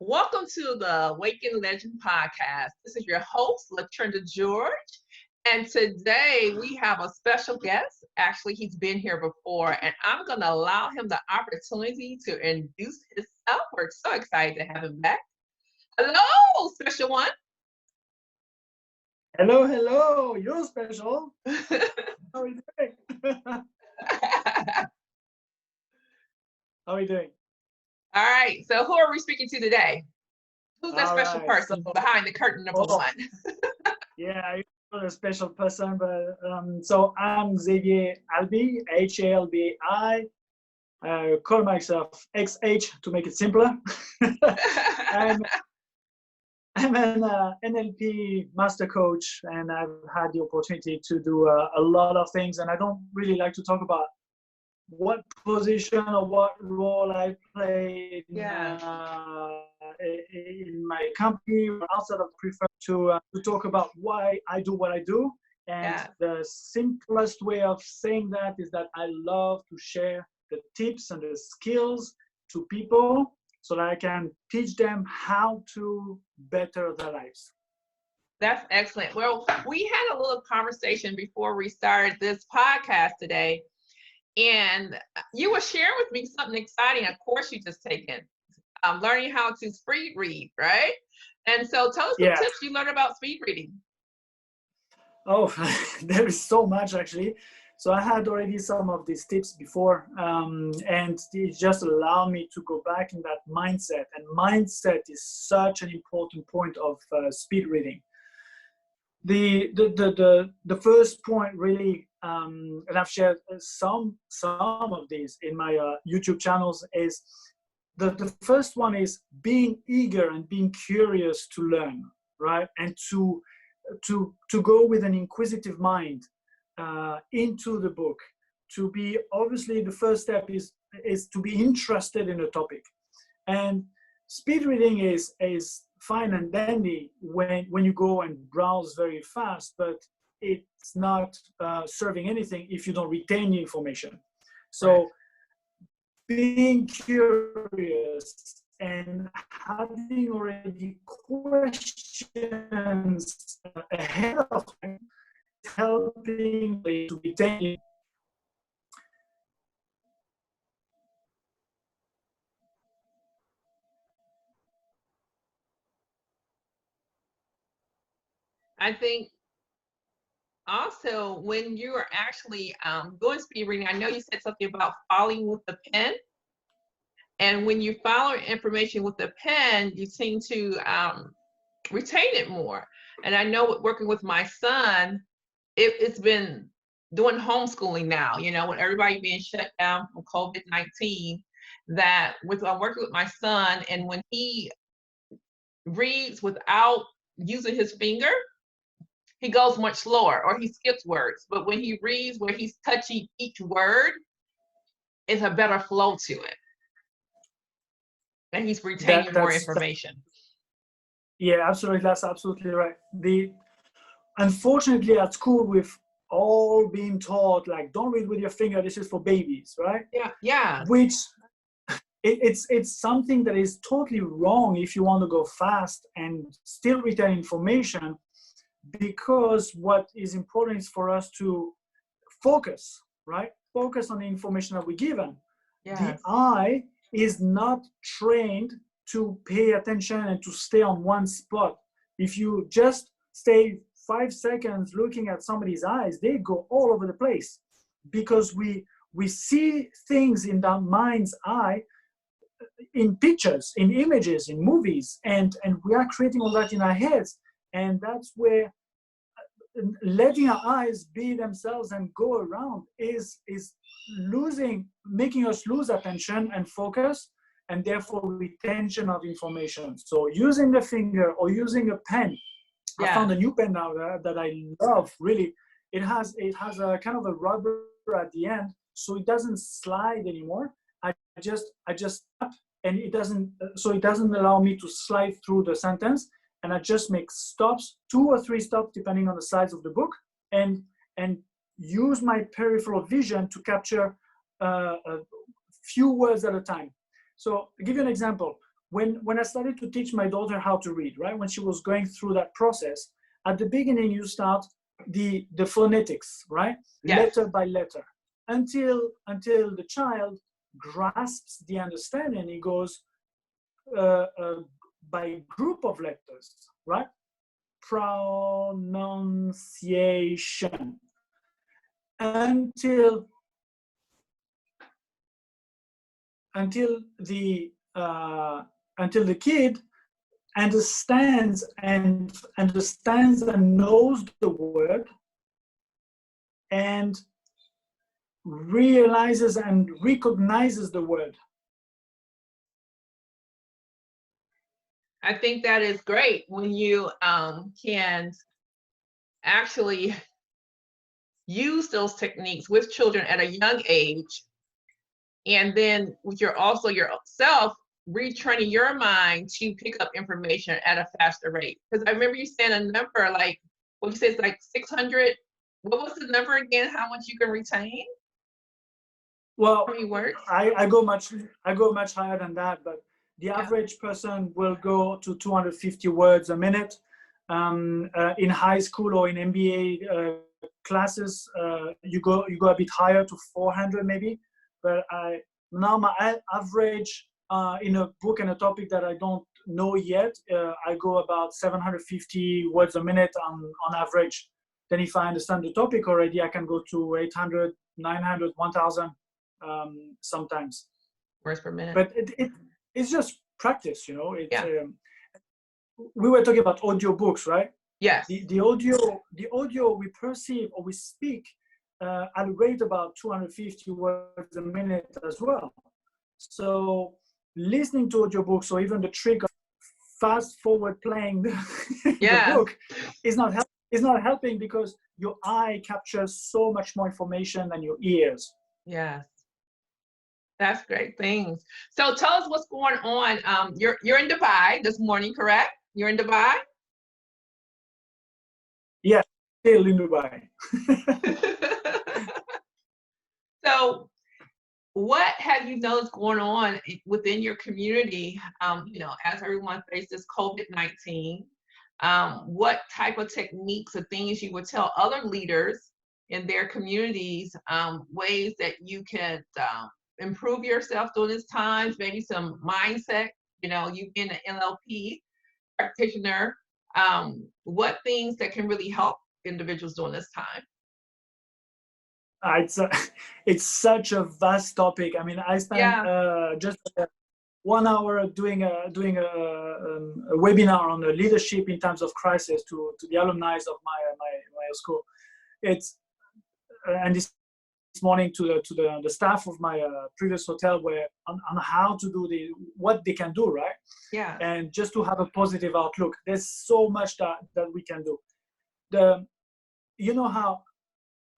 Welcome to the Awaken Legend podcast. This is your host, LaTrenda George. And today we have a special guest. Actually, he's been here before, and I'm going to allow him the opportunity to introduce himself. We're so excited to have him back. Hello, special one. Hello, hello. You're special. How are you doing? How are you doing? All right. So who are we speaking to today? Who's that All special right. person behind the curtain number one? Yeah, you're a special person, but so I'm Xavier Halbi, Halbi. I call myself XH to make it simpler. I'm an NLP Master Coach, and I've had the opportunity to do a lot of things, and I don't really like to talk about what position or what role I play in my company or outside of. Prefer to talk about why I do what I do. And the simplest way of saying that is that I love to share the tips and the skills to people so that I can teach them how to better their lives. That's excellent. Well, we had a little conversation before we started this podcast today. And you were sharing with me something exciting, a course you just taken, learning how to speed read, right? And so tell us some tips you learned about speed reading. Oh, there is so much actually. So I had already some of these tips before, and it just allowed me to go back in that mindset. And mindset is such an important point of speed reading. The first point really, and I've shared some of these in my YouTube channels, is the first one is being eager and being curious to learn, right? And to go with an inquisitive mind into the book. To be, obviously, the first step is to be interested in a topic. And speed reading is fine and dandy when you go and browse very fast, but it's not serving anything if you don't retain the information. So being curious and having already questions ahead of time, helping to retain. I think also when you are actually doing speed reading, I know you said something about following with the pen. And when you follow information with the pen, you seem to retain it more. And I know working with my son, it's been doing homeschooling now, you know, when everybody being shut down from COVID-19, that I'm working with my son, and when he reads without using his finger, he goes much slower or he skips words. But when he reads where he's touching each word, it's a better flow to it. And he's retaining more information. Yeah, absolutely. That's absolutely right. Unfortunately, at school, we've all been taught, like, don't read with your finger. This is for babies, right? Yeah. Which it's something that is totally wrong if you want to go fast and still retain information, because what is important is for us to focus, right? Focus on the information that we're given. The eye is not trained to pay attention and to stay on one spot. If you just stay 5 seconds looking at somebody's eyes, they go all over the place, because we see things in the mind's eye, in pictures, in images, in movies, and we are creating all that in our heads. And that's where letting our eyes be themselves and go around is making us lose attention and focus, and therefore retention of information. So using the finger or using a pen, I found a new pen now that I love. Really, it has a kind of a rubber at the end, so it doesn't slide anymore. I just tap, and it doesn't allow me to slide through the sentence. And I just make stops, 2 or 3 stops, depending on the size of the book, and use my peripheral vision to capture a few words at a time. So I'll give you an example. when I started to teach my daughter how to read, right, when she was going through that process, at the beginning you start the phonetics, right, Yes. letter by letter, until the child grasps the understanding. He goes by group of letters, right? Pronunciation, until the kid understands and knows the word, and realizes and recognizes the word. I think that is great when you can actually use those techniques with children at a young age, and then you're also yourself retraining your mind to pick up information at a faster rate. Because I remember you saying a number, like what you said is like 600. What was the number again? How much you can retain? Well, How many words? I go much higher than that, but the average person will go to 250 words a minute. In high school or in MBA classes, you go a bit higher to 400 maybe. But now my average in a book and a topic that I don't know yet, I go about 750 words a minute on average. Then if I understand the topic already, I can go to 800, 900, 1000 sometimes. Words per minute. But it's just practice, you know. We were talking about audio books, right? Yes. The audio we perceive or we speak at a rate about 250 words a minute as well. So listening to audio books, or even the trick of fast forward playing the book, is not helping, because your eye captures so much more information than your ears. Yes. That's great things. So tell us what's going on. You're in Dubai this morning, correct? You're in Dubai? Yeah, still in Dubai. So what have you noticed going on within your community, as everyone faces COVID-19? What type of techniques or things you would tell other leaders in their communities, ways that you can improve yourself during this time, maybe some mindset, you've been an NLP practitioner, what things that can really help individuals during this time? It's such a vast topic. I mean, I spent just 1 hour doing a webinar on the leadership in times of crisis to the alumni of my school. And this morning to the staff of my previous hotel, where on how to do what they can do, right? Yeah. And just to have a positive outlook. There's so much that we can do. You know how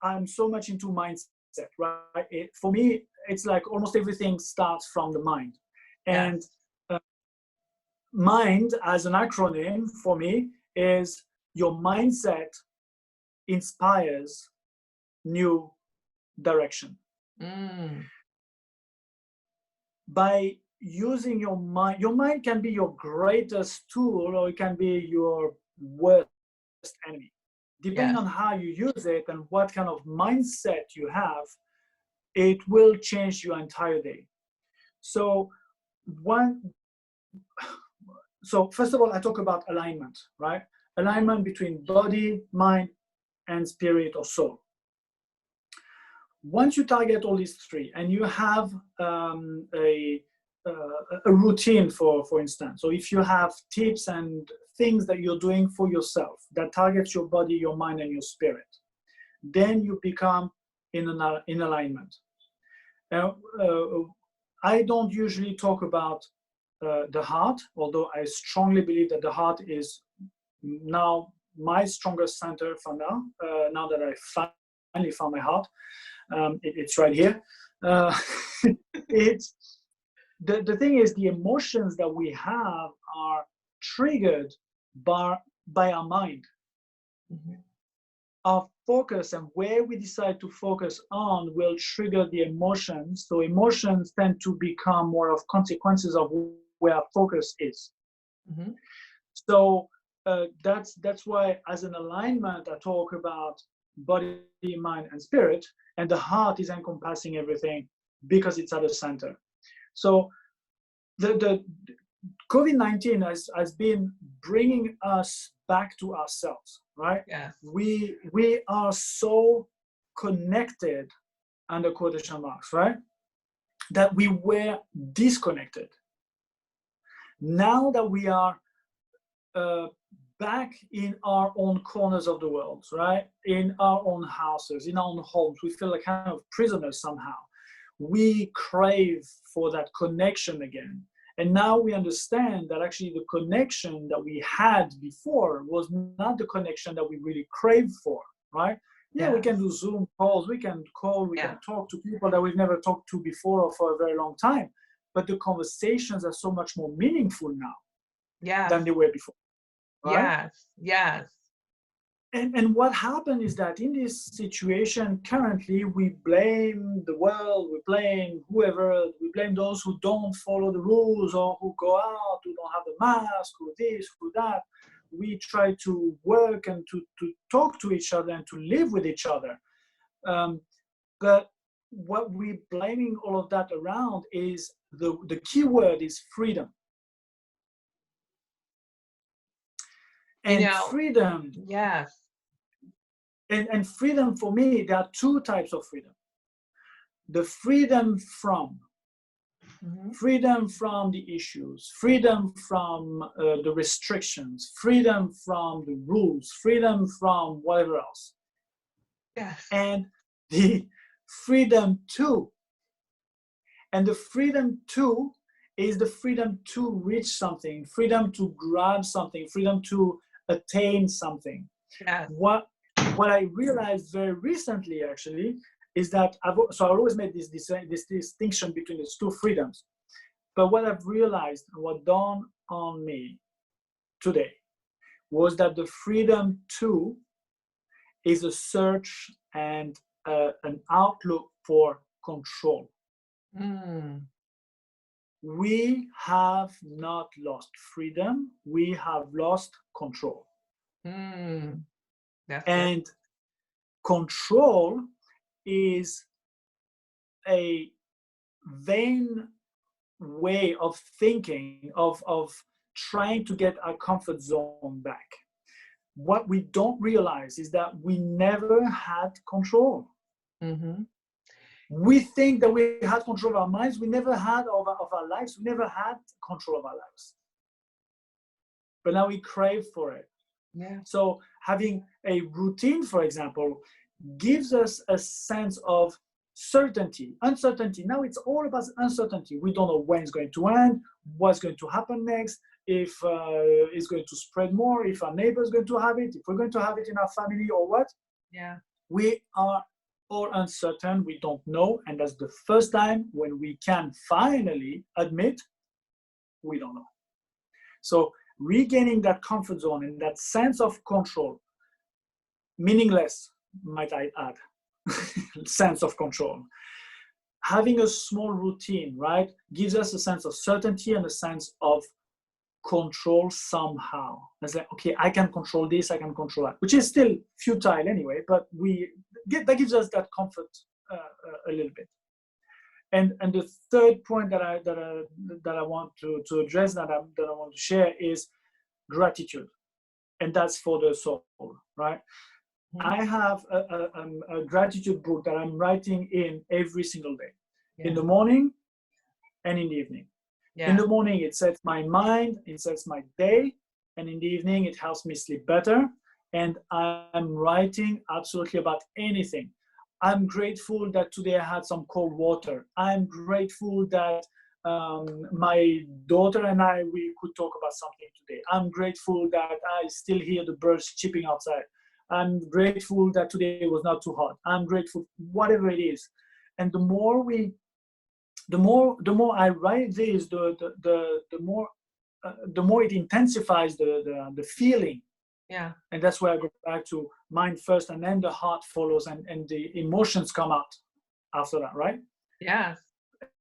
I'm so much into mindset, right? For me, it's like almost everything starts from the mind. And mind, as an acronym for me, is your mindset inspires new direction. By using your mind can be your greatest tool, or it can be your worst enemy. Depending on how you use it and what kind of mindset you have, it will change your entire day. So first of all, I talk about alignment, right? Alignment between body, mind, and spirit or soul. Once you target all these three, and you have a routine, for instance, so if you have tips and things that you're doing for yourself that targets your body, your mind, and your spirit, then you become in alignment. Now, I don't usually talk about the heart, although I strongly believe that the heart is now my strongest center for now. Now that I finally found my heart, it's right here. It's the thing is, the emotions that we have are triggered by our mind. Mm-hmm. Our focus and where we decide to focus on will trigger the emotions. So emotions tend to become more of consequences of where our focus is. Mhm. So that's why, as an alignment, I talk about body, mind, and spirit, and the heart is encompassing everything because it's at the center. So the COVID-19 has been bringing us back to ourselves, right? Yes. We are so connected, under quotation marks, right? That we were disconnected. Now that we are back in our own corners of the world, right? In our own houses, in our own homes, we feel like kind of prisoners somehow. We crave for that connection again. And now we understand that actually the connection that we had before was not the connection that we really craved for, right? Yeah, we can do Zoom calls, we can call, we can talk to people that we've never talked to before or for a very long time. But the conversations are so much more meaningful now than they were before. Right? Yes. And what happened is that in this situation currently, we blame the world, we blame whoever, we blame those who don't follow the rules or who go out, who don't have the mask, who this, who that. We try to work and to talk to each other and to live with each other. But what we're blaming all of that around is the key word is freedom. And freedom. Yes. And freedom for me, there are two types of freedom. The freedom from, freedom from the issues, freedom from the restrictions, freedom from the rules, freedom from whatever else. Yes. And the freedom to. And the freedom to is the freedom to reach something, freedom to grab something, freedom to attain something. Yes. What I realized very recently, actually, is that I always made this distinction between these two freedoms. But what I've realized, what dawned on me today, was that the freedom to is a search and an outlook for control. We have not lost freedom. We have lost control. And control is a vain way of thinking, of trying to get our comfort zone back. What we don't realize is that we never had control. We think that we had control of our minds. We never had of our lives. We never had control of our lives. But now we crave for it. So having a routine, for example, gives us a sense of certainty. Uncertainty. Now it's all about uncertainty. We don't know when it's going to end, what's going to happen next, if it's going to spread more, if our neighbor is going to have it, if we're going to have it in our family or what. We are all uncertain. We don't know. And that's the first time when we can finally admit we don't know. So regaining that comfort zone and that sense of control, meaningless, might I add, sense of control. Having a small routine, right, gives us a sense of certainty and a sense of control somehow. It's like, okay, I can control this, I can control that, which is still futile anyway, but that gives us that comfort a little bit. And the third point that I want to address, that I want to share, is gratitude, and that's for the soul, right? I have a gratitude book that I'm writing in every single day, in the morning and in the evening. In the morning, it sets my mind, it sets my day, and in the evening, it helps me sleep better. And I'm writing absolutely about anything. I'm grateful that today I had some cold water. I'm grateful that my daughter and we could talk about something today. I'm grateful that I still hear the birds chirping outside. I'm grateful that today was not too hot. I'm grateful, whatever it is. And the more I write this, the more it intensifies the feeling. And that's where I go back to mind first, and then the heart follows, and the emotions come out after that, right?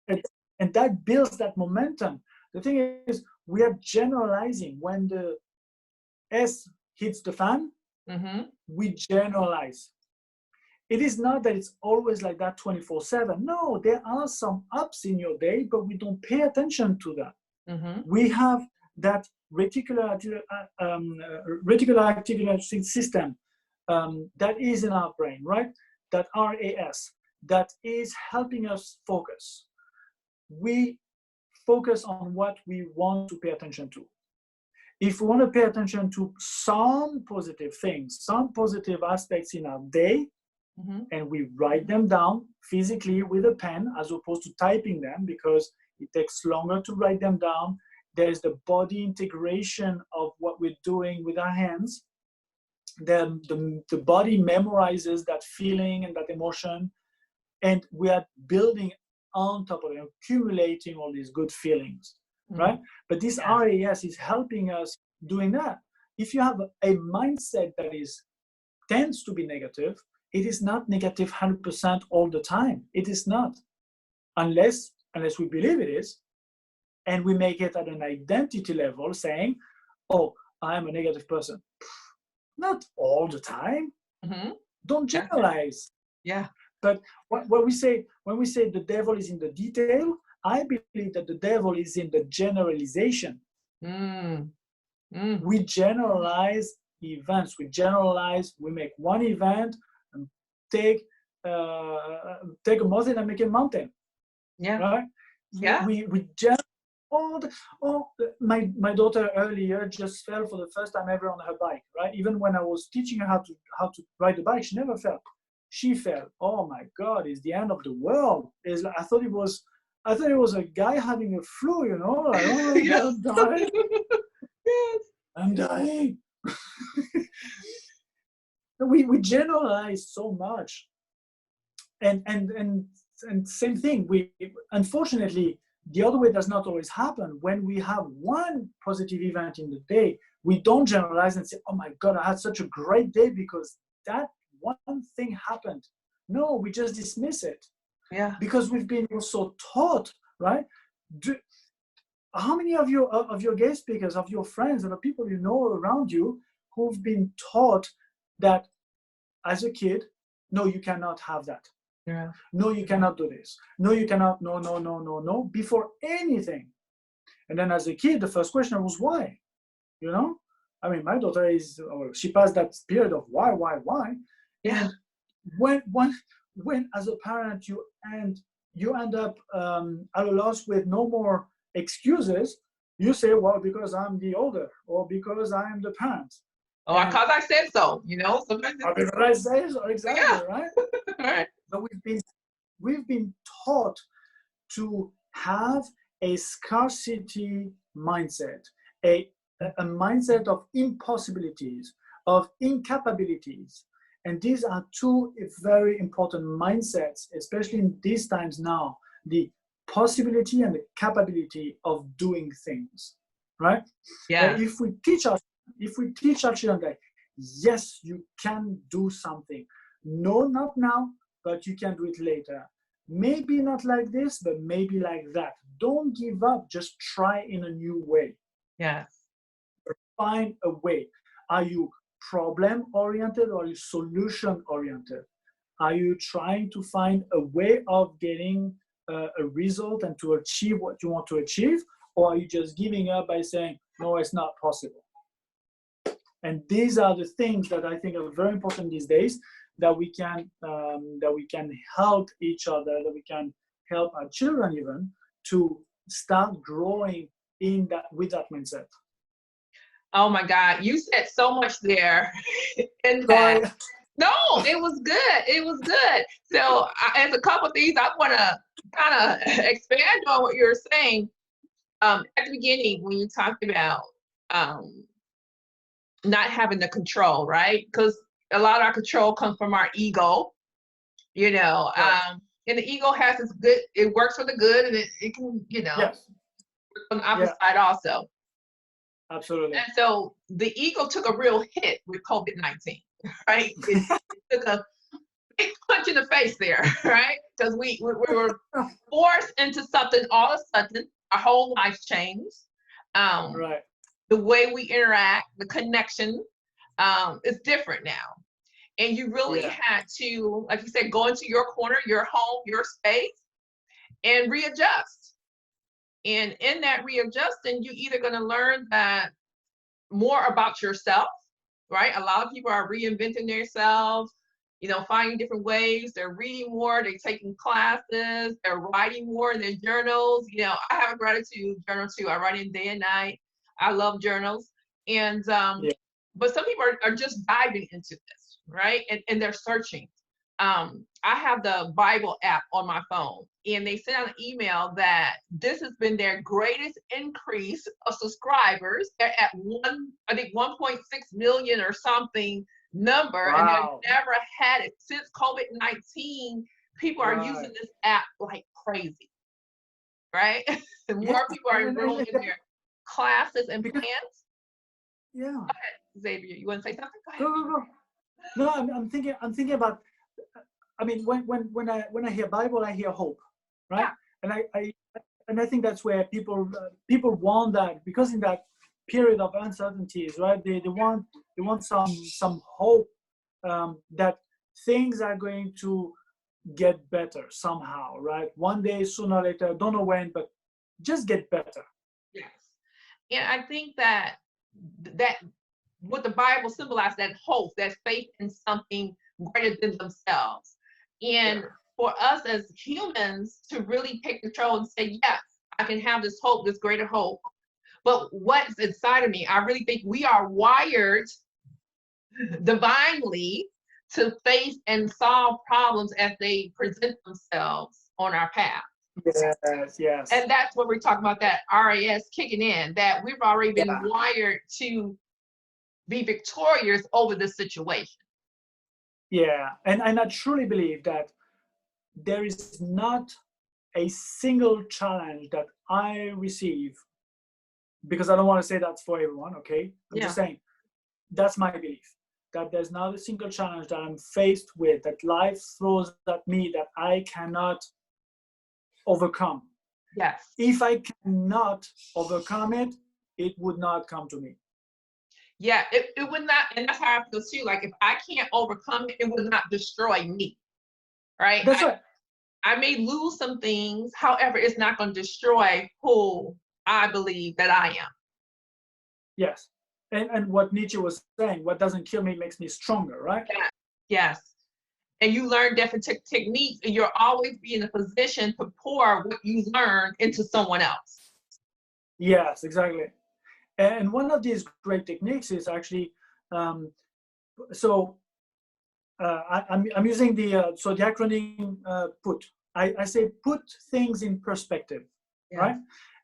And that builds that momentum. The thing is, we are generalizing. When the S hits the fan, we generalize. It is not that it's always like that 24/7. No, there are some ups in your day, but we don't pay attention to that. We have that reticular activating system that is in our brain, right? That RAS, that is helping us focus. We focus on what we want to pay attention to. If we want to pay attention to some positive things, some positive aspects in our day, and we write them down physically with a pen as opposed to typing them, because it takes longer to write them down. There's the body integration of what we're doing with our hands. The body memorizes that feeling and that emotion, and we are building on top of it, accumulating all these good feelings, right? But this RAS is helping us doing that. If you have a mindset that tends to be negative, it is not negative 100% all the time. It is not, unless we believe it is, and we make it at an identity level, saying, "Oh, I am a negative person." Not all the time. Don't generalize. Yeah. But when we say the devil is in the detail, I believe that the devil is in the generalization. We generalize events. We make one event and take a mountain and make a mountain. Yeah. Right? Yeah. We my daughter earlier just fell for the first time ever on her bike, right? Even when I was teaching her how to ride the bike, she never fell. She fell. Oh my God, it's the end of the world. I thought it was a guy having a flu, you know, like, oh my God, I'm dying. Yes. I'm dying. We generalize so much. And same thing. We unfortunately, the other way does not always happen. When we have one positive event in the day, we don't generalize and say, "Oh my God, I had such a great day because that one thing happened." No, we just dismiss it. Yeah. Because we've been also taught, right? How many of your guest speakers, of your friends, of the people you know around you, who've been taught that as a kid, no, you cannot have that. Yeah. No, you cannot do this. No, you cannot. No, before anything. And then as a kid, the first question was why? You know? I mean, my daughter she passed that period of why? Yeah. And when as a parent you end up at a loss with no more excuses, you say, well, because I'm the older, or because I am the parent. Or because I said so, you know? Sometimes because I say so, exactly, yeah. Right? Right. But we've been taught to have a scarcity mindset, a mindset of impossibilities, of incapabilities. And these are two very important mindsets, especially in these times now, the possibility and the capability of doing things, right? Yeah. If we teach our children that, yes, you can do something. No, not now, but you can do it later. Maybe not like this, but maybe like that. Don't give up. Just try in a new way. Yes. Find a way. Are you problem-oriented or are you solution-oriented? Are you trying to find a way of getting a result and to achieve what you want to achieve? Or are you just giving up by saying, no, it's not possible? And these are the things that I think are very important these days, that we can help each other, that we can help our children even to start growing with that mindset. Oh my God, you said so much there in that. No, it was good. It was good. So as a couple of things, I want to kind of expand on what you're saying. At the beginning, when you talked about not having the control, right? Because a lot of our control comes from our ego, you know. Right. And the ego has its good, it works for the good, and it can, you know, yes. work on the opposite side also. Absolutely. And so the ego took a real hit with COVID-19, right? It took a big punch in the face there, right? Because we were forced into something all of a sudden, our whole lives changed. Right. The way we interact, the connection is different now. And you really had to, like you said, go into your corner, your home, your space, and readjust. And in that readjusting, you're either going to learn that more about yourself, right? A lot of people are reinventing themselves, you know, finding different ways. They're reading more, they're taking classes, they're writing more in their journals. You know, I have a gratitude journal too. I write in day and night. I love journals. And but some people are just diving into this, right? And they're searching. I have the Bible app on my phone, and they sent out an email that this has been their greatest increase of subscribers. They're at 1.6 million or something number, and they've never had it since COVID-19. People are using this app like crazy, right? And more people are enrolling in their classes and plans. Yeah. Go ahead, Xavier, you want to say something? Go ahead. Go. No, I'm thinking about. I mean, when I hear Bible, I hear hope, right? Yeah. And I think that's where people want that, because in that period of uncertainties, right? They want some hope that things are going to get better somehow, right? One day, sooner or later, don't know when, but just get better. Yes, and I think that what the Bible symbolizes, that hope, that faith in something greater than themselves. And for us as humans to really take control and say, yes, I can have this hope, this greater hope. But what's inside of me, I really think we are wired divinely to face and solve problems as they present themselves on our path. Yes. And that's what we're talking about, that RAS kicking in, that we've already been wired to be victorious over this situation. Yeah, and I truly believe that there is not a single challenge that I receive, because I don't want to say that's for everyone, okay? I'm just saying, that's my belief, that there's not a single challenge that I'm faced with, that life throws at me, that I cannot overcome. Yes. If I cannot overcome it, it would not come to me. Yeah, it would not, and that's how I feel too. Like, if I can't overcome it, it would not destroy me, right? That's right. I may lose some things, however, it's not going to destroy who I believe that I am. Yes, and what Nietzsche was saying, what doesn't kill me makes me stronger, right? Yes, and you learn different techniques, and you'll always be in a position to pour what you learn into someone else. Yes, exactly. And one of these great techniques is actually, I'm using the acronym PUT. I say put things in perspective, right?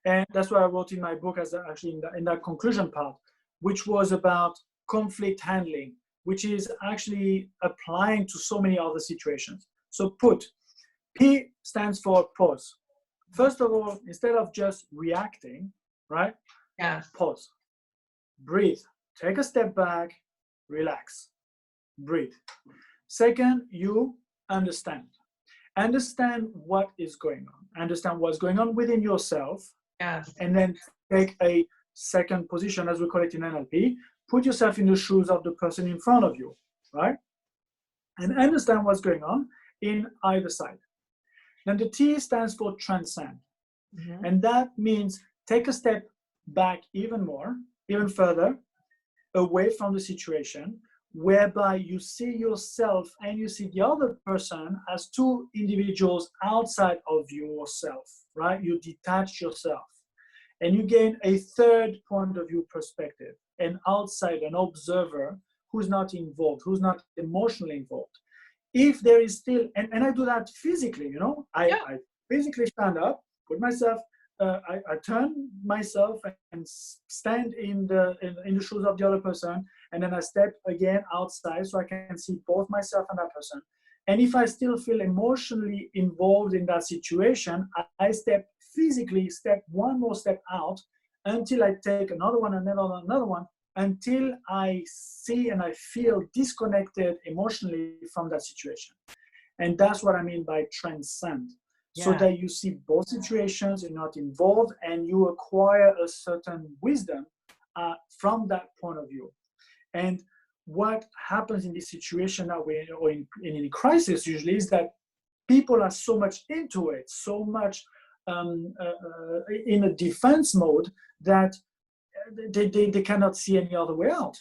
And that's what I wrote in my book, as actually in that conclusion part, which was about conflict handling, which is actually applying to so many other situations. So PUT, P stands for pause. First of all, instead of just reacting, right? Pause, breathe, take a step back, relax, breathe. Second, you understand what is going on, understand what's going on within yourself, and then take a second position, as we call it in NLP, put yourself in the shoes of the person in front of you, right? And understand what's going on in either side. Then the T stands for transcend. And that means take a step back even further away from the situation, whereby you see yourself and you see the other person as two individuals outside of yourself, right? You detach yourself and you gain a third point of view perspective, an outsider, an observer who's not involved, who's not emotionally involved. If there is still, and I do that physically, you know, I physically stand up, put myself, I turn myself and stand in the shoes of the other person, and then I step again outside so I can see both myself and that person. And if I still feel emotionally involved in that situation, I physically step one more step out until I take another one, another one, until I see and I feel disconnected emotionally from that situation. And that's what I mean by transcend. so Yeah. that you see both situations, you're not involved, and you acquire a certain wisdom from that point of view. And what happens in this situation that we're or in any crisis usually is that people are so much into it, so much in a defense mode that they cannot see any other way out,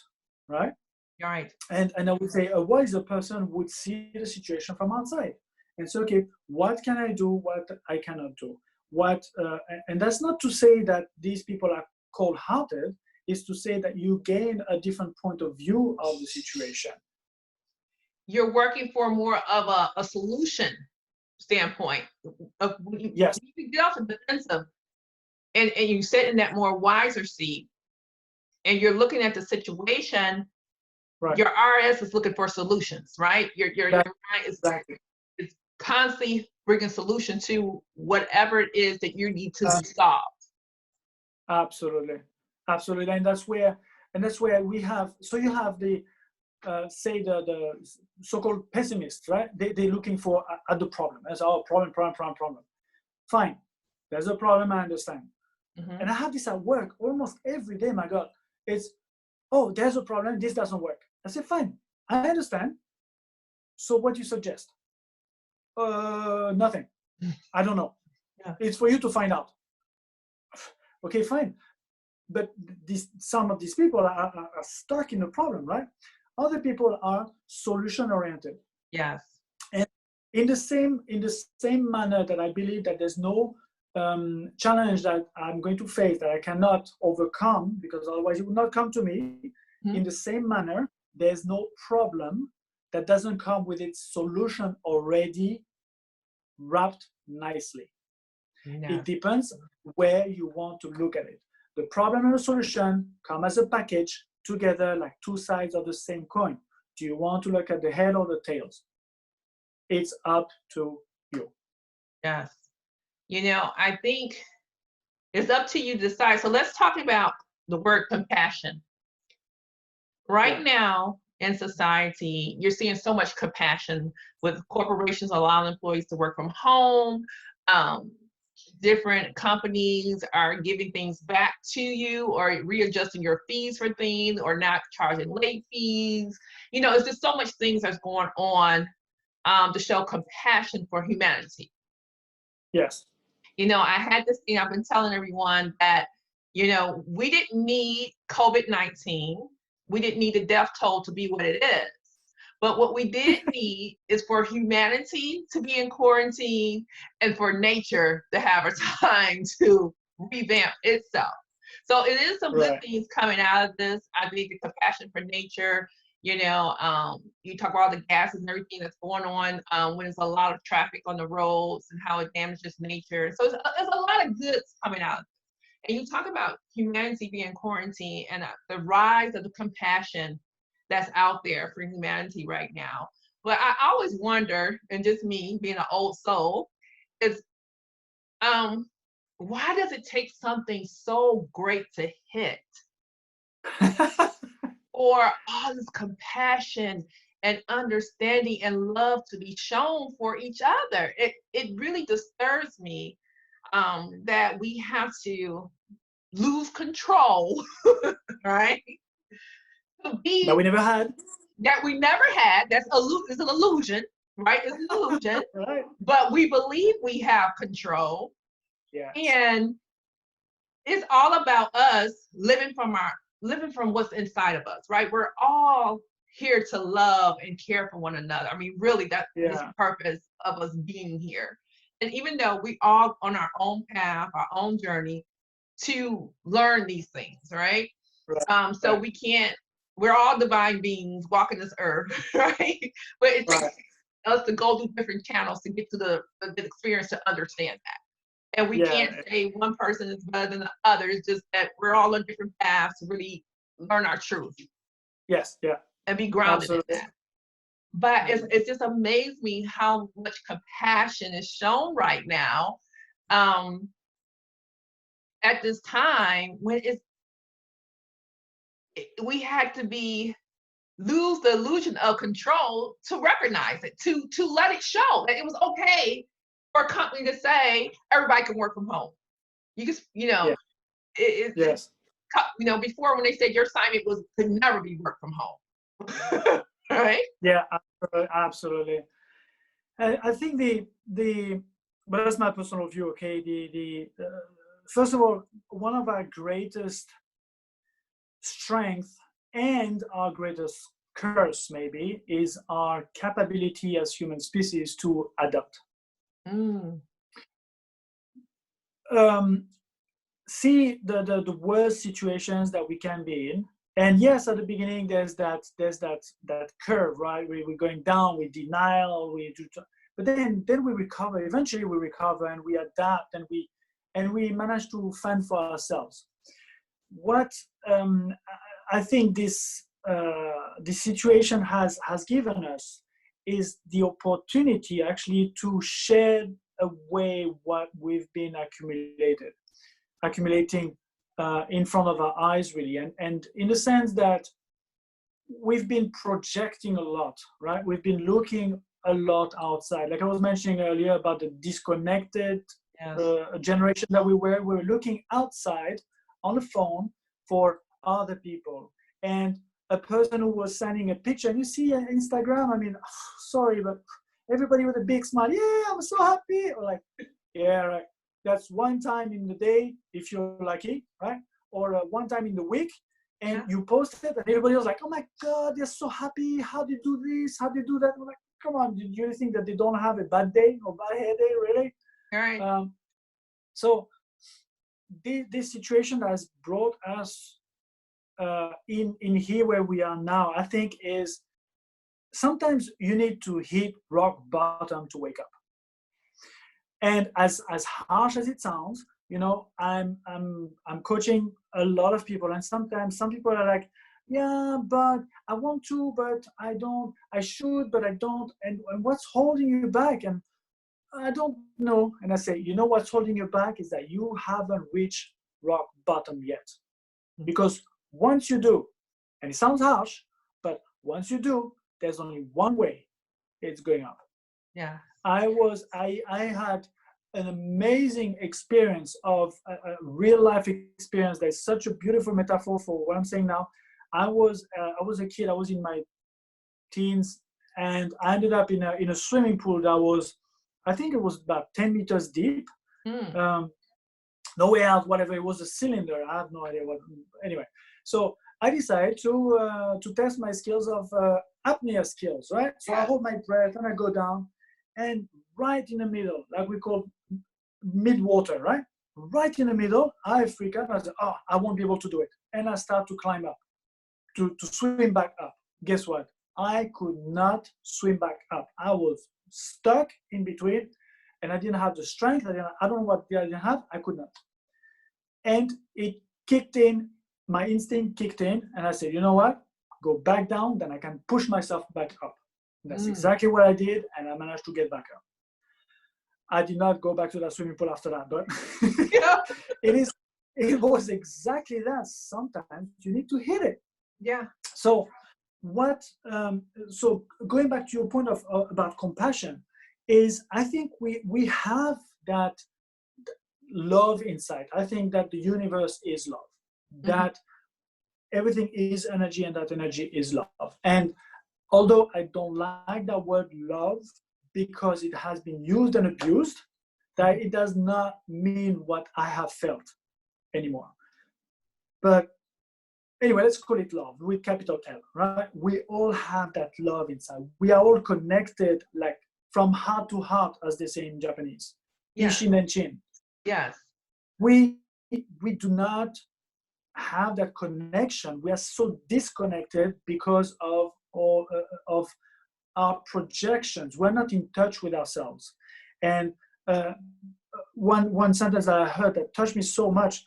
right? Right. And I would say a wiser person would see the situation from outside and say, okay, what can I do? What I cannot do? What? And that's not to say that these people are cold-hearted. Is to say that you gain a different point of view of the situation. You're working for more of a solution standpoint. Of Yes. You get off the defensive and you sit in that more wiser seat and you're looking at the situation. Right. Your RS is looking for solutions, right? Your mind is constantly bringing solution to whatever it is that you need to solve. Absolutely. Absolutely. And that's where we have, so you have the, say the so-called pessimists, right? They're looking for at the problem. As our problem. Fine. There's a problem, I understand. Mm-hmm. And I have this at work almost every day, my God. It's, oh, there's a problem, this doesn't work. I say, fine, I understand. So what do you suggest? Nothing. I don't know. Yeah. It's for you to find out. Okay, fine. But some of these people are stuck in the problem, right? Other people are solution oriented. Yes. And in the same manner that I believe that there's no challenge that I'm going to face that I cannot overcome because otherwise it would not come to me. Mm-hmm. In the same manner, there's no problem that doesn't come with its solution already wrapped nicely. Yeah. It depends where you want to look at it. The problem and the solution come as a package together like two sides of the same coin. Do you want to look at the head or the tails? It's up to you. Yes. You know, I think it's up to you to decide. So let's talk about the word compassion. Right now in society, you're seeing so much compassion with corporations allowing employees to work from home. Different companies are giving things back to you or readjusting your fees for things or not charging late fees. You know, it's just so much things that's going on to show compassion for humanity. Yes. You know, I had this thing, I've been telling everyone that, you know, we didn't need COVID-19. We didn't need the death toll to be what it is. But what we did need is for humanity to be in quarantine and for nature to have a time to revamp itself. So it is some good things coming out of this. I think the compassion for nature, you know, you talk about all the gases and everything that's going on when there's a lot of traffic on the roads and how it damages nature. So there's a lot of goods coming out of this. And you talk about humanity being quarantined and the rise of the compassion that's out there for humanity right now. But I always wonder, and just me being an old soul, is why does it take something so great to hit? Or all this compassion and understanding and love to be shown for each other. It really disturbs me that we have to lose control, right? That we never had. That we never had. It's an illusion, right? It's an illusion. Right. But we believe we have control. Yeah. And it's all about us living from what's inside of us, right? We're all here to love and care for one another. I mean, really, that's the purpose of us being here. And even though we all on our own path, our own journey to learn these things, right? So we can't, we're all divine beings walking this earth, right? But it takes us to go through different channels to get to the experience to understand that. And we can't say one person is better than the other. It's just that we're all on different paths to really learn our truth. Yes, yeah. And be grounded in that. But it just amazed me how much compassion is shown right now at this time when we had to lose the illusion of control to recognize it, to let it show that it was okay for a company to say everybody can work from home. You just, Yeah. Yes. Before when they said your assignment could never be work from home. Right? Yeah, absolutely. I think but that's my personal view. Okay, first of all, one of our greatest strength and our greatest curse maybe is our capability as human species to adapt. See the worst situations that we can be in, and yes, at the beginning there's that curve, right? We're going down, we denial, but then we recover. Eventually we recover and we adapt, and we manage to fend for ourselves. What I think this situation has given us is the opportunity actually to shed away what we've been accumulating in front of our eyes, really, and in the sense that we've been projecting a lot, right? We've been looking a lot outside, like I was mentioning earlier about the disconnected generation that we were looking outside on the phone for other people, and a person who was sending a picture, and you see on Instagram, I mean, sorry, but everybody with a big smile, yeah, I'm so happy, or like, yeah, right. That's one time in the day if you're lucky, right? Or one time in the week, and you post it, and everybody was like, oh my God, they're so happy, how do you do this, how do you do that? We're like, come on, do you think that they don't have a bad day or bad hair day, really? All right. So this situation has brought us in here where we are now, I think, is sometimes you need to hit rock bottom to wake up. And as harsh as it sounds, I'm coaching a lot of people, and sometimes some people are like, yeah, but I want to, but I don't, I should, but I don't, and what's holding you back? And I don't know. And I say, what's holding you back is that you haven't reached rock bottom yet. Because once you do, and it sounds harsh, but once you do, there's only one way: it's going up. Yeah. I had an amazing experience of a real life experience. There's such a beautiful metaphor for what I'm saying now. I was a kid. I was in my teens, and I ended up in a swimming pool that was, I think it was about 10 meters deep. No way out, whatever. It was a cylinder. I have no idea what. Anyway, so I decided to test my skills of apnea skills, right? So I hold my breath and I go down, and right in the middle, like we call mid-water, right? Right in the middle, I freak out. I said, oh, I won't be able to do it. And I start to climb up, to swim back up. Guess what? I could not swim back up. I was stuck in between, and I didn't have the strength. I don't know what I didn't have. I could not. And it kicked in, my instinct kicked in, and I said, you know what? Go back down, then I can push myself back up. And that's exactly what I did, and I managed to get back up. I did not go back to that swimming pool after that, but it was exactly that. Sometimes you need to hit it. Yeah. So so going back to your point about compassion, is I think we have that love inside. I think that the universe is love, that everything is energy, and that energy is love. And although I don't like that word love, because it has been used and abused, that it does not mean what I have felt anymore. But anyway, let's call it love with capital L, right? We all have that love inside. We are all connected, like from heart to heart, as they say in Japanese. Yes. Ishin and Chin. Yes. We do not have that connection. We are so disconnected because of our projections. We're not in touch with ourselves. And one sentence that I heard that touched me so much: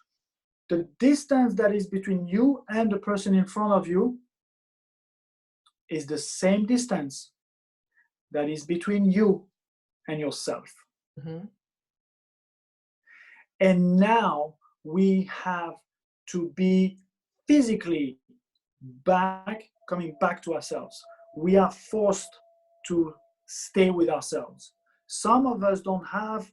the distance that is between you and the person in front of you is the same distance that is between you and yourself. And now we have to be physically coming back to ourselves. We are forced to stay with ourselves. Some of us don't have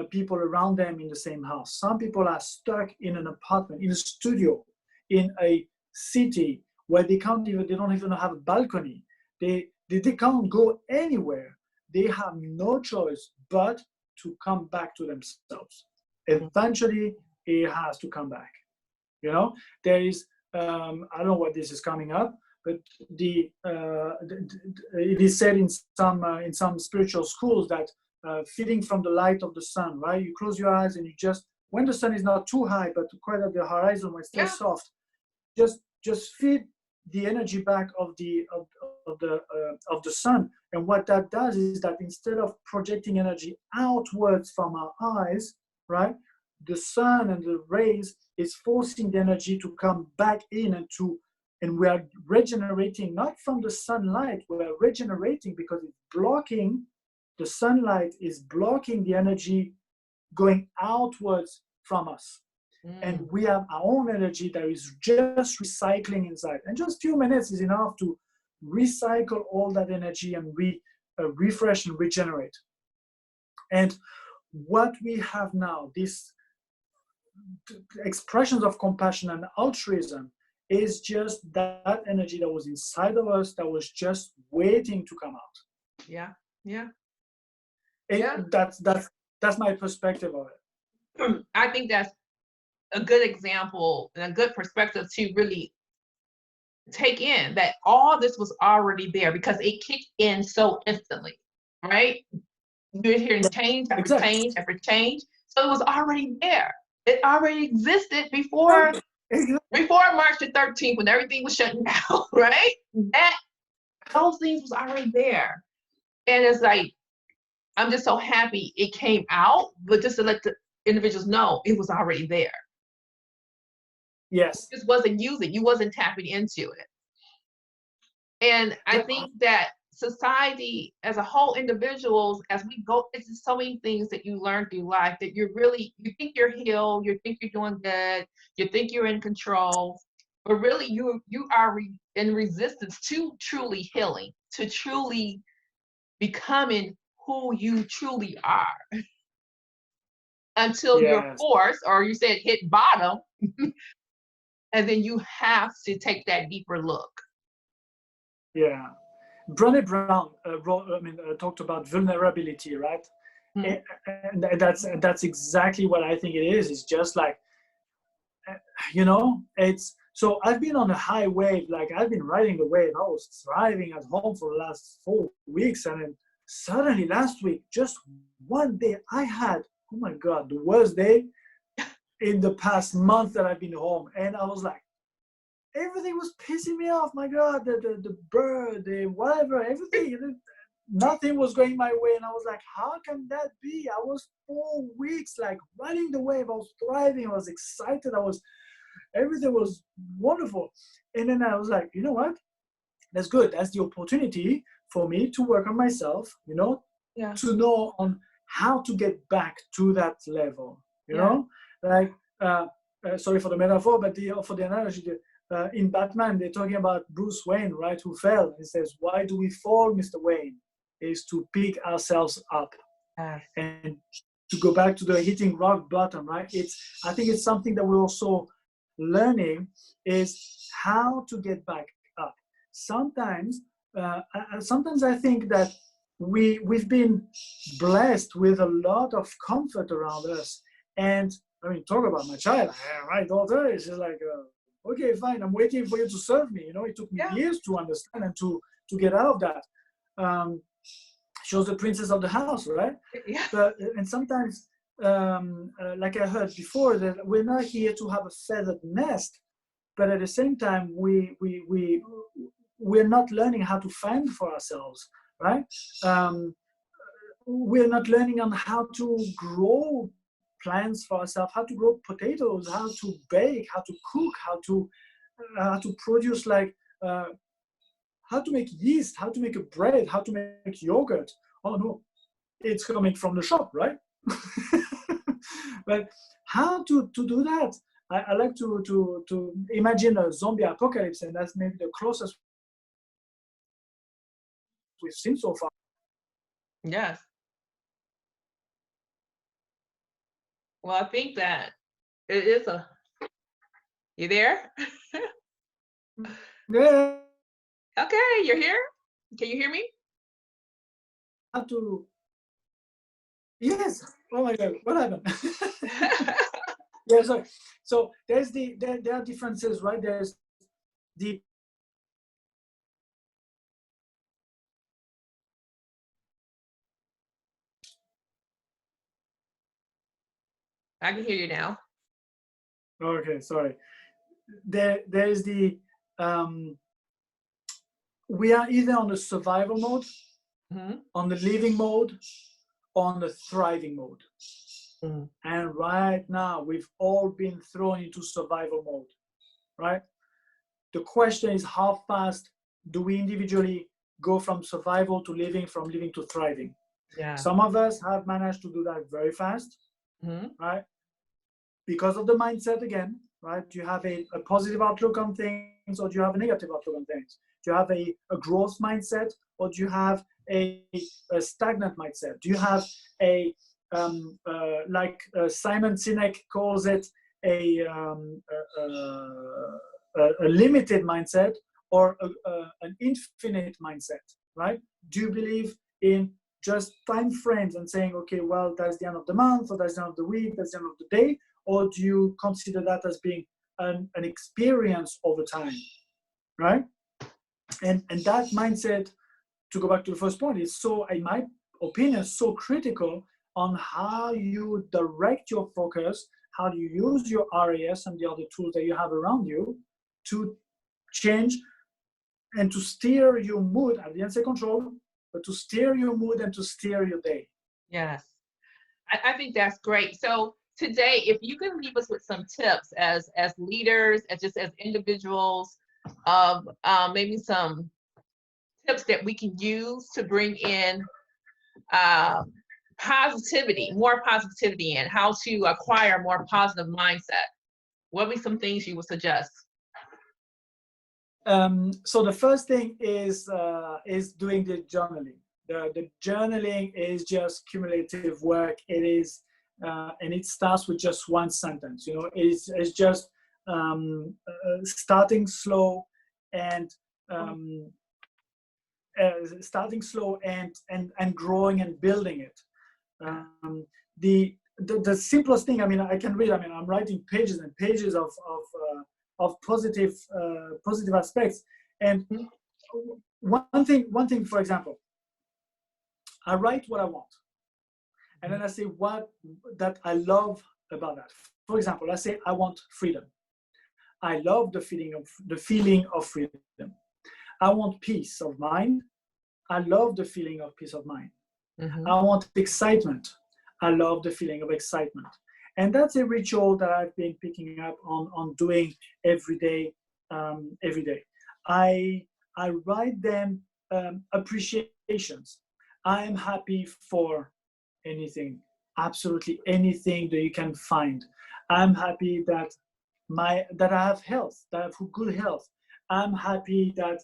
people around them in the same house. Some people are stuck in an apartment, in a studio, in a city where they don't even have a balcony. They can't go anywhere. They have no choice but to come back to themselves. Eventually, it has to come back. You know, there is, I don't know what this is coming up, but it is said in some spiritual schools that feeding from the light of the sun, right? You close your eyes and you just, when the sun is not too high, but quite at the horizon, when it's still soft, just feed the energy back of the sun. And what that does is that instead of projecting energy outwards from our eyes, right, the sun and the rays is forcing the energy to come back in, and we are regenerating not from the sunlight. We are regenerating because it's blocking, the sunlight is blocking the energy going outwards from us. And we have our own energy that is just recycling inside. And just a few minutes is enough to recycle all that energy and refresh and regenerate. And what we have now, these expressions of compassion and altruism, is just that energy that was inside of us that was just waiting to come out. Yeah. That's my perspective of it. I think that's a good example and a good perspective to really take in, that all this was already there because it kicked in so instantly, right? You're hearing change after change after change. So it was already there. It already existed before March the 13th, when everything was shutting down, right? Those things was already there. And it's like, I'm just so happy it came out, but just to let the individuals know it was already there. Yes. You just wasn't using, you wasn't tapping into it. And I think that society as a whole, individuals, as we go, it's so many things that you learn through life that you think you're healed, you think you're doing good, you think you're in control, but really you are in resistance to truly healing, to truly becoming who you truly are. Until you're forced, or you said hit bottom, and then you have to take that deeper look. Yeah. Brené Brown talked about vulnerability, right? And that's exactly what I think it is. It's just like, it's, so I've been on a high wave, like I've been riding the wave. I was thriving at home for the last 4 weeks. And then suddenly last week, just one day I had, oh my God, the worst day in the past month that I've been home. And I was like, everything was pissing me off. My God, the bird, the whatever, everything, nothing was going my way. And I was like, how can that be? I was 4 weeks like riding the wave. I was thriving. I was excited. Everything was wonderful. And then I was like, you know what? That's good. That's the opportunity for me to work on myself, to know on how to get back to that level, you know, like, sorry for the metaphor, but for the analogy, in Batman, they're talking about Bruce Wayne, right, who fell. He says, why do we fall, Mr. Wayne? Is to pick ourselves up and to go back to the hitting rock bottom, right? I think it's something that we're also learning, is how to get back up. Sometimes I think that we've been blessed with a lot of comfort around us. And I mean, talk about my child, my daughter is just like, okay, fine, I'm waiting for you to serve me. It took me years to understand and to get out of that. She was the princess of the house, right? Yeah. And sometimes, like I heard before, that we're not here to have a feathered nest, but at the same time, we're not learning how to fend for ourselves, right? We're not learning on how to grow plants for ourselves, how to grow potatoes, how to bake, how to cook, how to produce, like, how to make yeast, how to make a bread, how to make yogurt. Oh no, it's coming from the shop, right? But how to do that? I like to imagine a zombie apocalypse, and that's maybe the closest we've seen so far. Yes. Well, I think that it is a, you there? Yeah, Okay, you're here? Can you hear me? I have to. Yes. Oh my God, what happened? Yeah, sorry. So there's there are differences, right? There's the I can hear you now. okay, sorry. There's the um, we are either on the survival mode, Mhm. on the living mode, on the thriving mode. Mm. And right now, we've all been thrown into survival mode, right? The question is, how fast do we individually go from survival to living, from living to thriving? Yeah. Some of us have managed to do that very fast, Mhm. right? Because of the mindset again, right? Do you have a positive outlook on things, or do you have a negative outlook on things? Do you have a growth mindset, or do you have a stagnant mindset? Do you have a like Simon Sinek calls it a, a limited mindset, or an infinite mindset, right? Do you believe in just time frames and saying, okay, well, that's the end of the month, or that's the end of the week, that's the end of the day? Or do you consider that as being an experience over time, right? And that mindset, to go back to the first point, is so, in my opinion, so critical on how you direct your focus, how do you use your RAS and the other tools that you have around you to change and to steer your mood. I didn't say control, but to steer your mood and to steer your day. Yes. I think that's great. So today, if you can leave us with some tips as leaders, as just as individuals, of maybe some tips that we can use to bring in uh, positivity, more positivity, and how to acquire a more positive mindset. What would be some things you would suggest? So the first thing is doing the journaling. The journaling is just cumulative work. It is, and it starts with just one sentence. You know, it's just starting slow and starting slow and growing and building it. Um, the simplest thing. I mean, I can read. I mean, I'm writing pages and pages of positive positive aspects. And one thing, for example, I write what I want, and then I say what that I love about that. For example, I say I want freedom. I love the feeling of freedom. I want peace of mind. I love the feeling of peace of mind. Mm-hmm. I want excitement. I love the feeling of excitement. And that's a ritual that I've been picking up on doing every day. Every day, I write them appreciations. I am happy for anything, absolutely anything that you can find. I'm happy that I have health, that I have good health. I'm happy that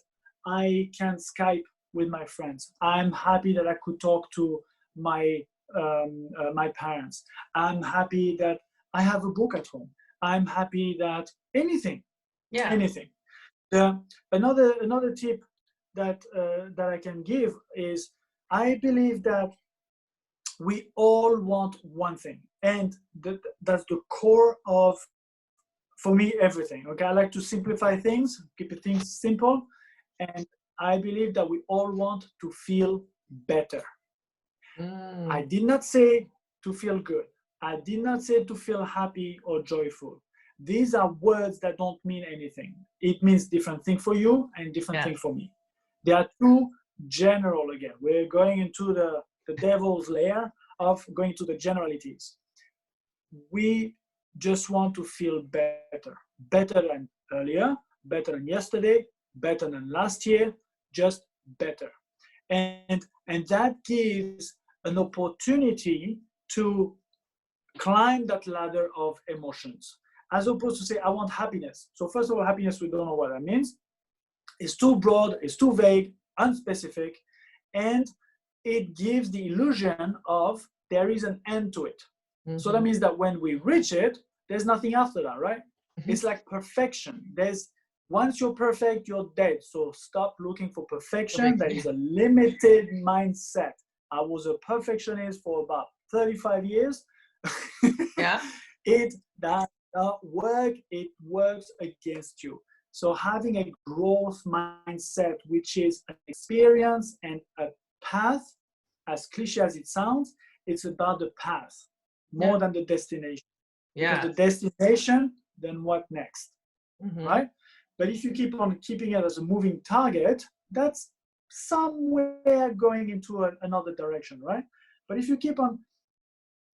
I can Skype with my friends. I'm happy that I could talk to my my parents. I'm happy that I have a book at home. I'm happy that anything, Yeah. anything. Another tip that that I can give is, I believe that we all want one thing, and that's the core of, for me, everything. Okay, I like to simplify things, keep things simple, and I believe that we all want to feel better. I did not say to feel good. I did not say to feel happy or joyful. These are words that don't mean anything. It means different thing for you and different thing for me. They are too general again. We're going into the devil's lair of going to the generalities. We just want to feel better, better than earlier, better than yesterday, better than last year, just better. And that gives an opportunity to climb that ladder of emotions, as opposed to say, I want happiness. So first of all, happiness, we don't know what that means. It's too broad, it's too vague, unspecific, and it gives the illusion of there is an end to it. So that means that when we reach it, there's nothing after that, right? It's like perfection. Once you're perfect, you're dead. So stop looking for perfection. That is a limited mindset. I was a perfectionist for about 35 years. Yeah. It does not work. It works against you. So having a growth mindset, which is an experience and a path, as cliche as it sounds, it's about the path more than the destination. Because the destination, then what next? Right? But if you keep on keeping it as a moving target, that's somewhere going into another direction, right? But if you keep on,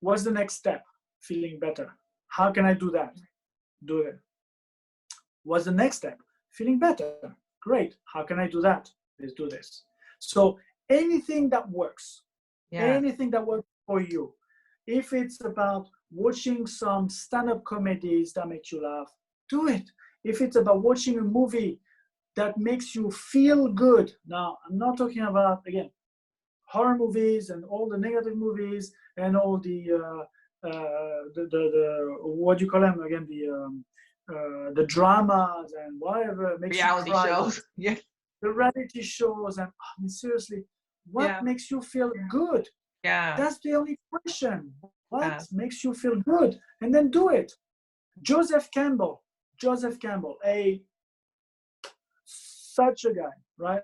what's the next step? Feeling better. How can I do that? Do it. What's the next step? Feeling better. Great. How can I do that? Let's do this. So anything that works, anything that works for you, if it's about watching some stand-up comedies that make you laugh, do it. If it's about watching a movie that makes you feel good. Now, I'm not talking about, again, horror movies and all the negative movies and all the what do you call them again, the dramas and whatever makes reality you cry. Shows. Yeah. The reality shows, and I mean, seriously, what makes you feel good? Yeah. That's the only question. What makes you feel good? And then do it. Joseph Campbell, such a guy, right?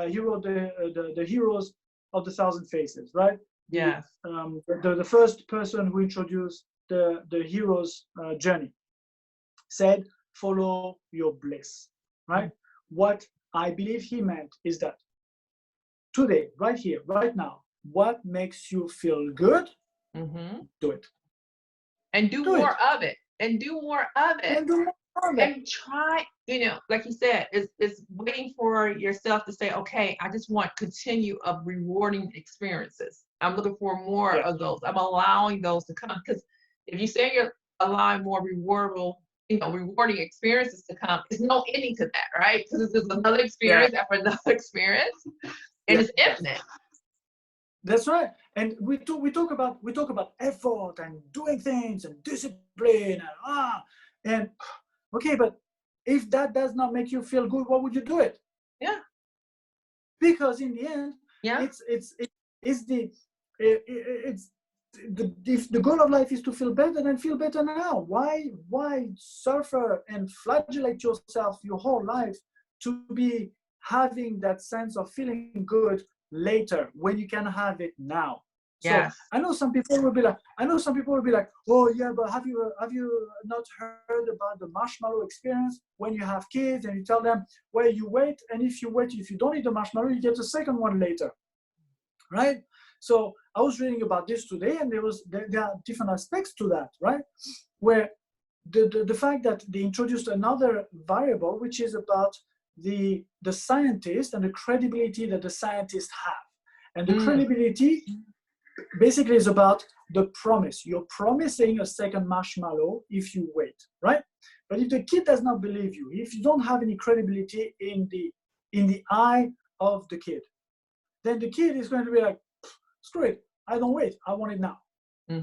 He wrote the Heroes of the Thousand Faces, right? Yes. The first person who introduced the hero's journey said, follow your bliss, right? What I believe he meant is that today, right here, right now, what makes you feel good? Do it. And do more of it. And do more of it. And do more of it. And try, like you said, it's waiting for yourself to say, okay, I just want continue of rewarding experiences. I'm looking for more of those. I'm allowing those to come. Because if you say you're allowing more rewarding experiences to come, there's no ending to that, right? Because there's another experience after another experience, and it's infinite. That's right. And we talk about effort and doing things and discipline and okay, but if that does not make you feel good, why would you do it? Yeah. Because in the end, if the goal of life is to feel better, then feel better now. Why suffer and flagellate yourself your whole life to be having that sense of feeling good later when you can have it now? So I know some people will be like, oh yeah, but have you not heard about the marshmallow experience? When you have kids and you tell them, well, you wait, and if you don't eat the marshmallow, you get a second one later, right? So I was reading about this today, and there are different aspects to that, right? Where the fact that they introduced another variable, which is about the scientist and the credibility that the scientists have. And the credibility basically is about the promise. You're promising a second marshmallow if you wait, right? But if the kid does not believe you, if you don't have any credibility in the eye of the kid, then the kid is going to be like, screw it, I don't wait, I want it now,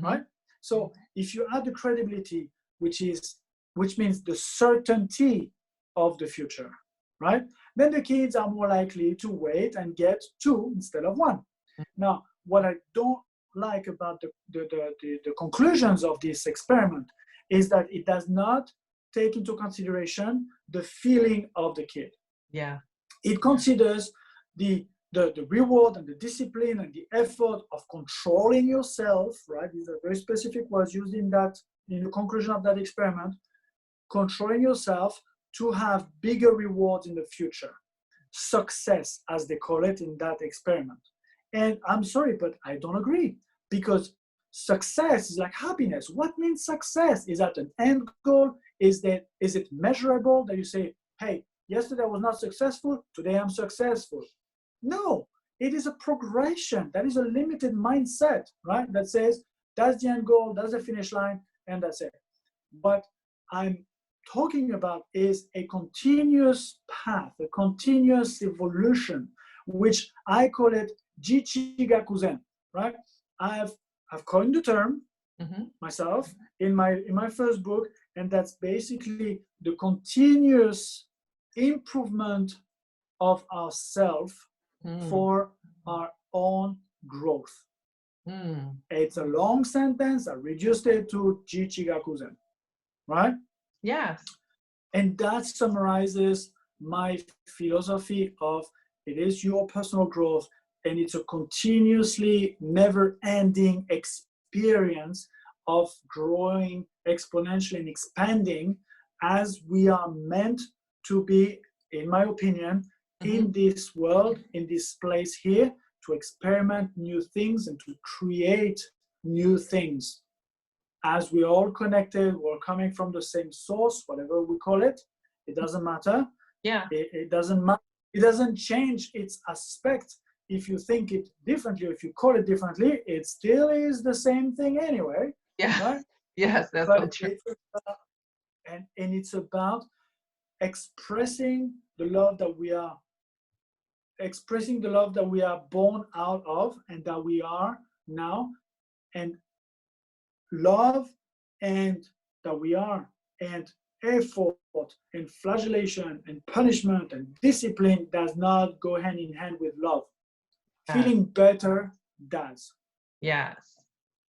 right? So if you add the credibility, which means the certainty of the future, right? Then the kids are more likely to wait and get 2 instead of 1. Now, what I don't like about the conclusions of this experiment is that it does not take into consideration the feeling of the kid. Yeah. It considers the reward and the discipline and the effort of controlling yourself, right? These are very specific words used in the conclusion of that experiment. Controlling yourself to have bigger rewards in the future. Success, as they call it in that experiment. And I'm sorry, but I don't agree, because success is like happiness. What means success? Is that an end goal? Is it measurable that you say, hey, yesterday I was not successful, today I'm successful? No, it is a progression. That is a limited mindset, right? That says that's the end goal, that's the finish line, and that's it. What I'm talking about is a continuous path, a continuous evolution, which I call it Jichigakuzen, right? I've coined the term, myself in my first book, and that's basically the continuous improvement of ourselves for our own growth. It's a long sentence. I reduced it to Jichigakuzen, right? Yes. And that summarizes my philosophy of it is your personal growth, and it's a continuously never-ending experience of growing exponentially and expanding as we are meant to be, in my opinion, in this world, in this place here, to experiment new things and to create new things. As we're all connected, we're coming from the same source, whatever we call it, it doesn't matter. Yeah. It doesn't matter. It doesn't change its aspect. If you think it differently, if you call it differently, it still is the same thing anyway. Yeah. Right? Yes, that's but so true. And it's about expressing the love that we are born out of and that we are now, and love and that we are, and effort and flagellation and punishment and discipline does not go hand in hand with love. Feeling better does. Yes.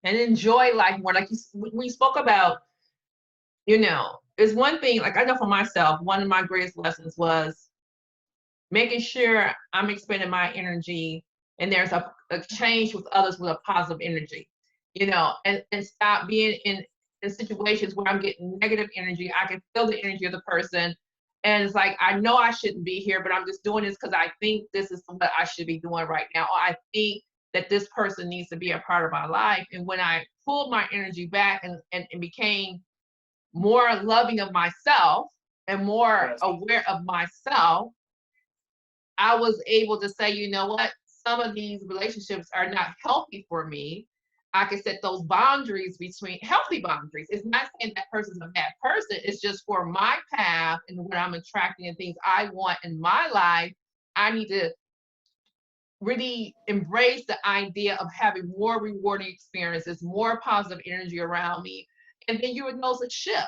And enjoy life more. Like we spoke about, it's one thing, like I know for myself, one of my greatest lessons was making sure I'm expending my energy and there's a exchange with others with a positive energy, and stop being in situations where I'm getting negative energy. I can feel the energy of the person. And it's like, I know I shouldn't be here, but I'm just doing this because I think this is what I should be doing right now. Or I think that this person needs to be a part of my life. And when I pulled my energy back and became more loving of myself and more aware of myself, I was able to say, you know what, some of these relationships are not healthy for me. I can set those boundaries between healthy boundaries. It's not saying that person's a bad person. It's just for my path and what I'm attracting and things I want in my life. I need to really embrace the idea of having more rewarding experiences, more positive energy around me. And then you would notice a shift.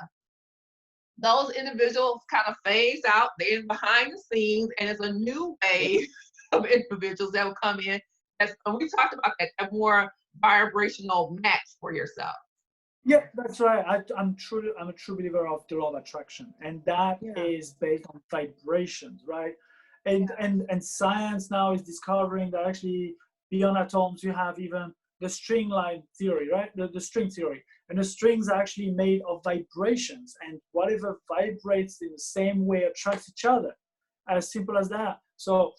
Those individuals kind of phase out, they're behind the scenes, and it's a new wave of individuals that will come in. And we talked about that, a more vibrational match for yourself. Yeah, that's right. I'm a true believer of the law of attraction, and that is based on vibrations, right? And science now is discovering that actually beyond atoms you have even the string line theory, right? The string theory, and the strings are actually made of vibrations, and whatever vibrates in the same way attracts each other. As simple as that. So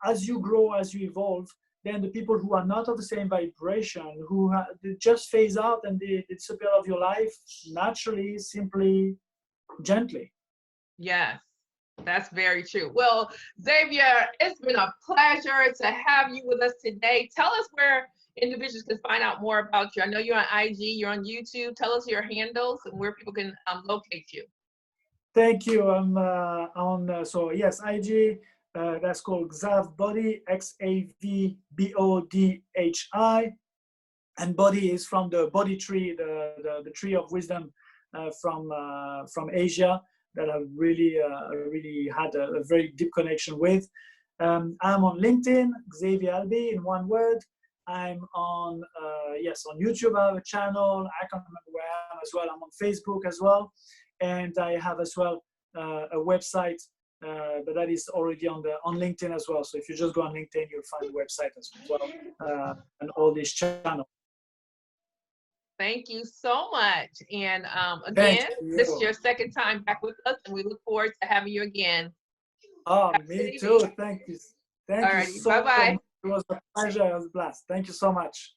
as you grow, as you evolve, then the people who are not of the same vibration, who they just phase out and they disappear out of your life naturally, simply, gently. Yes, that's very true. Well, Xavier, it's been a pleasure to have you with us today. Tell us where individuals can find out more about you. I know you're on IG, you're on YouTube. Tell us your handles and where people can locate you. Thank you. I'm on, IG. That's called XavBodhi, XAVBODHI, and Bodhi is from the Bodhi tree, the tree of wisdom from Asia that I really had a very deep connection with. I'm on LinkedIn, Xavier Halbi in one word. I'm on on YouTube. I have a channel. I can't remember where I am as well. I'm on Facebook as well, and I have as well a website. But that is already on LinkedIn as well. So if you just go on LinkedIn, you'll find the website as well, and all these channels. Thank you so much. And again, this is your second time back with us, and we look forward to having you again. Oh, me too. Thank you. Thank you so much. It was a pleasure. It was a blast. Thank you so much.